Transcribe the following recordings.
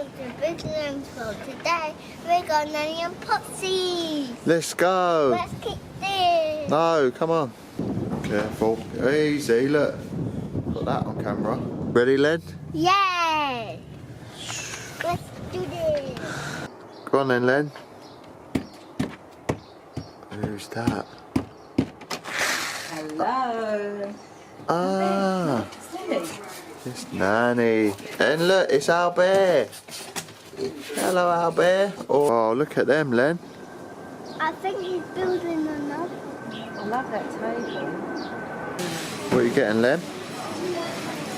welcome to Big Nan Pops. Today we're going Nan Popsies. Let's go. Let's kick this. No, come on. Careful. Easy, look. Got that on camera. Ready, Len? Yay! Let's do this. Go on then, Len. Who's that? Hello. Ah, Lily. it's Nanny. And look, it's our bear. Hello, our bear. Oh, look at them, Len. I think he's building another. I love that table. What are you getting, Len?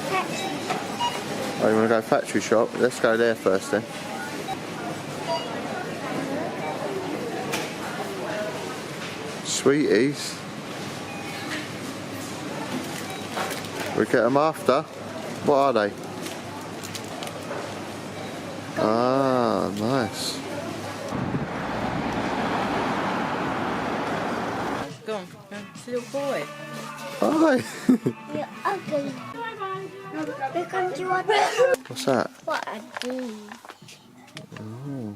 Taxi. Oh, you want to go factory shop? Let's go there first then. Sweeties. We get them after. What are they? Ah, nice. Go on. It's a little boy. Hi. You're ugly. Because you are What's that? what I do. Oh,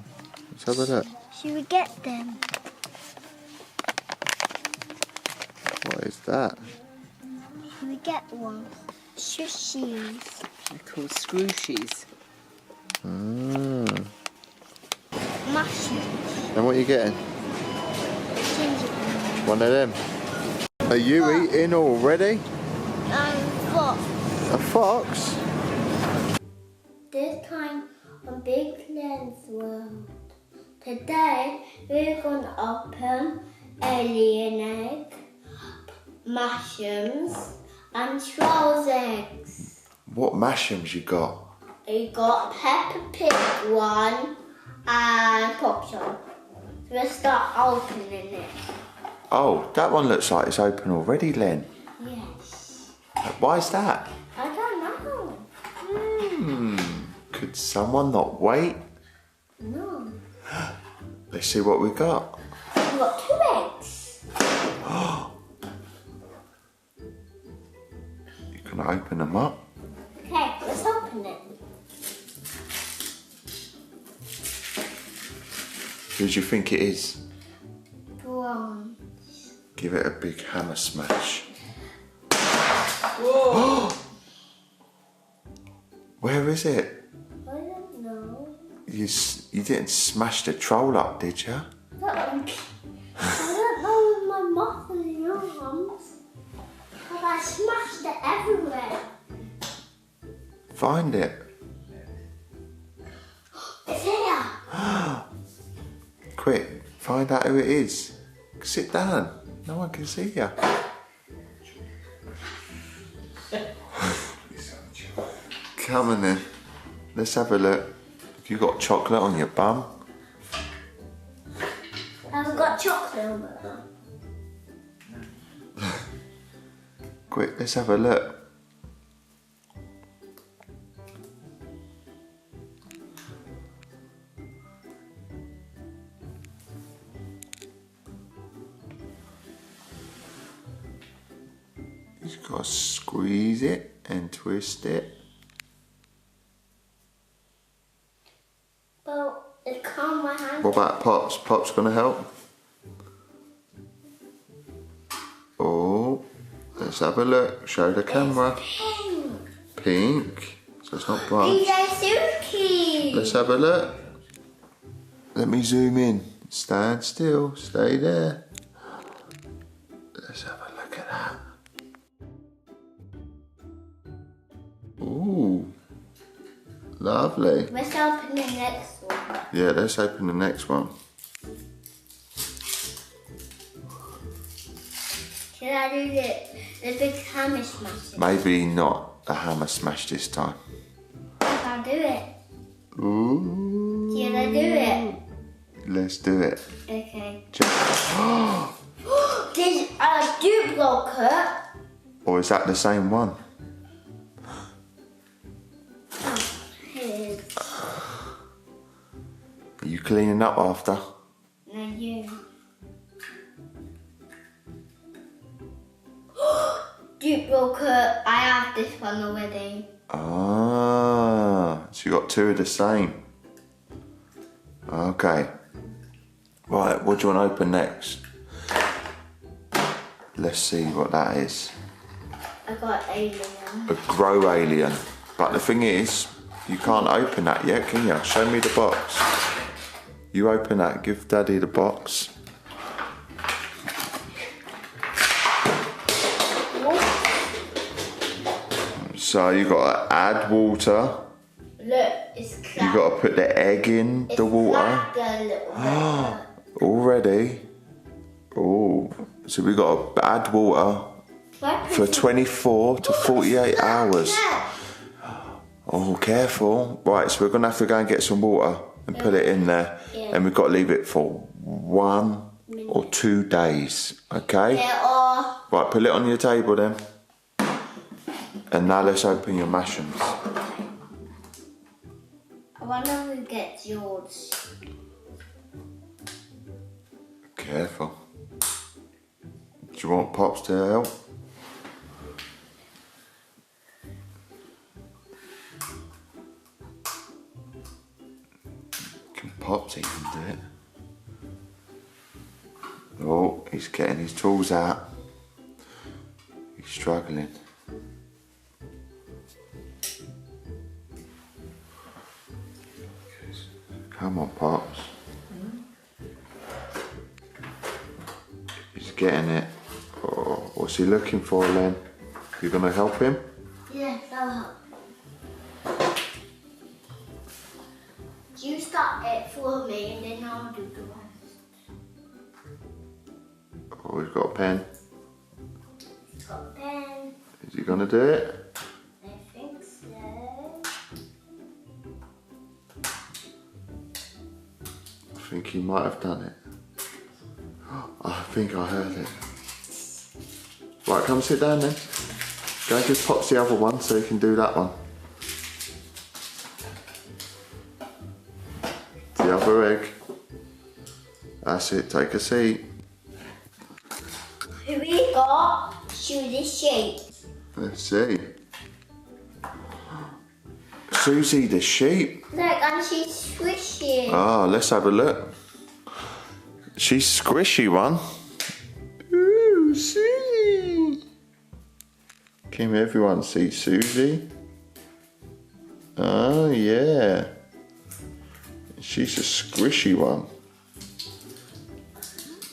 let's have a look. Should we get them? What is that? Should we get one? Ooshies. They're called Scrooshies. Ah. Mashems. And what are you getting? Gingerbread. One of them. Are you eating already? What? A fox? This time on Big Nan's World. Today we're gonna open alien egg, Mashems, and TROLLS eggs. What Mashems you got? We got Peppa Pig one and Pop Shop. We'll start opening it. Oh, that one looks like it's open already, Len. Yes. Why is that? I don't know. Could someone not wait? No. Let's see what we got. We got 2 eggs. You can open them up. Okay, let's open it. Who do you think it is? Bronze. Give it a big hammer smash. Whoa. Where is it? I don't know. You didn't smash the troll up, did you? I don't know with my muscles in your arms. But I smashed it everywhere. Find it. It's here. Quick, find out who it is. Sit down. No one can see you. Come on then. Let's have a look. Have you got chocolate on your bum? I've got chocolate on my arm. Quick, let's have a look. You've got to squeeze it and twist it. Well, it's calm my hand. What about Pops? Pops gonna help? Oh, let's have a look. Show the camera. Pink. Pink. So it's not These bright. are Suki. Let's have a look. Let me zoom in. Stand still. Stay there. Let's have a look at that. Ooh. Lovely. Let's open the next one. Yeah, let's open the next one. Should I do the big hammer smash? Maybe not a hammer smash this time. I'll do it. Ooh. Should I do it? Let's do it. Okay. Check. There's a duplicate. Or is that the same one? Here. Are you cleaning up after? No, you. Duplicate. I have this one already. Ah, so you got 2 of the same. Okay. Right, what do you want to open next? Let's see what that is. I got alien. A grow alien. But the thing is, you can't open that yet, can you? Show me the box. You open that, give Daddy the box. So you got to add water. Look, it's cracked. You got to put the egg in the water. Already? Oh, so we got to add water for 24 to 48 hours. Oh, careful. Right, so we're going to have to go and get some water and put it in there. Yeah. And we've got to leave it for 1 or 2 days. Okay? Yeah, Right, put it on your table then. And now let's open your Mashems. I wonder who gets yours. Careful. Do you want Pops to help? Can Pops even do it? Oh, he's getting his tools out. He's struggling. Come on, Pops. He's getting it. Oh, what's he looking for, Len? You gonna help him? Yes, I'll help. You start it for me and then I'll do the rest. Oh, he's got a pen. He's got a pen. Is he gonna do it? I think so. I think he might have done it. I think I heard it. Right, come sit down then. Go and give Pops the other one so he can do that one. The other egg. That's it, take a seat. Here we got Susie sheep. Let's see. Susie the sheep. Look, and she's squishy. Ah, let's have a look. She's squishy one. Ooh, Susie. Can everyone see Susie? Oh, yeah. She's a squishy one.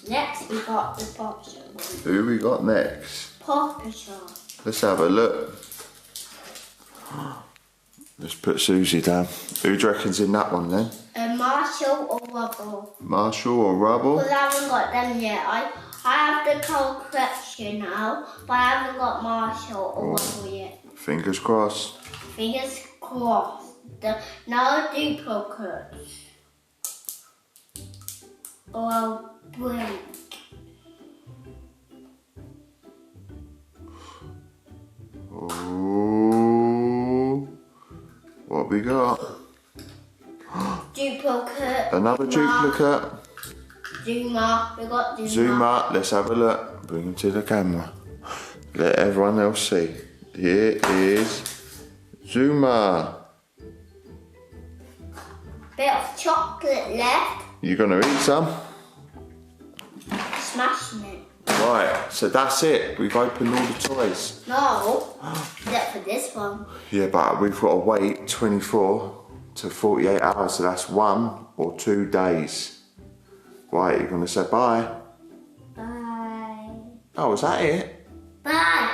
Next, we got the Paw Patrol. Who we got next? Paw Patrol. Let's have a look. Let's put Susie down. Who do you reckon's in that one then? Marshall or Rubble? Marshall or Rubble? Well, I haven't got them yet. I have the cold collection now, but I haven't got Marshall or Rubble yet. Fingers crossed. Fingers crossed. No duplicates. Or I'll break. Ooh. What we got? Duplicate. Another duplicate. Zuma. We got Zuma. Zuma, let's have a look. Bring him to the camera. Let everyone else see. Here is Zuma. Bit of chocolate left. You gonna eat some? Smashing it. Right, so that's it. We've opened all the toys. No. Except for this one. Yeah, but we've got to wait 24 to 48 hours, so that's 1 or 2 days. Right, you're gonna say bye? Bye. Oh, is that it? Bye.